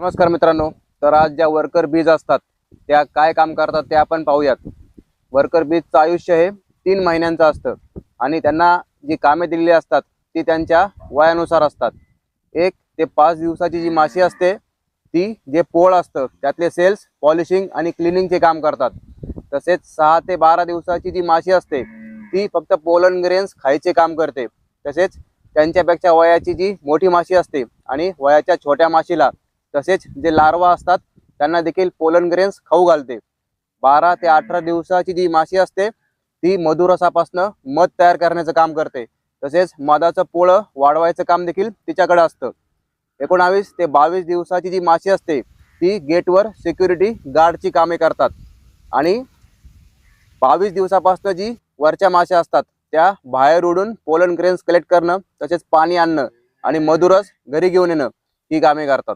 नमस्कार मित्रांनो. तर आज ज्या वर्कर बीज असतात त्या काय काम करतात ते आपण पाहूयात. वर्कर बीजचं आयुष्य हे 3 महिन्यांचं असतं आणि त्यांना जी कामे दिलेली असतात ती त्यांच्या वयानुसार असतात. 1 ते 5 दिवसाची जी माशी असते ती जे पोळ असतं त्यातले सेल्स पॉलिशिंग आणि क्लिनिंगचे काम करतात. तसेच 6 ते 12 दिवसाची जी माशी असते ती फक्त पोलन ग्रेन्स खायचे काम करते. तसेच त्यांच्यापेक्षा वयाची जी मोठी माशी असते आणि वयाच्या छोट्या माशीला तसेच जे लार्वा असतात त्यांना देखील पोलन ग्रेन्स खाऊ घालते. 12 ते 18 दिवसाची जी माशी असते ती मधुरसापासून मध तयार करण्याचं काम करते. तसेच मधाचं पोळं वाढवायचं काम देखील तिच्याकडे असतं. 19 ते 22 दिवसाची जी माशी असते ती गेटवर सिक्युरिटी गार्डची कामे करतात. आणि 22 दिवसापासून जी वरच्या माश्या असतात त्या बाहेर उडून पोलन ग्रेन्स कलेक्ट करणं तसेच पाणी आणणं आणि मधुरस घरी घेऊन येणं ही कामे करतात.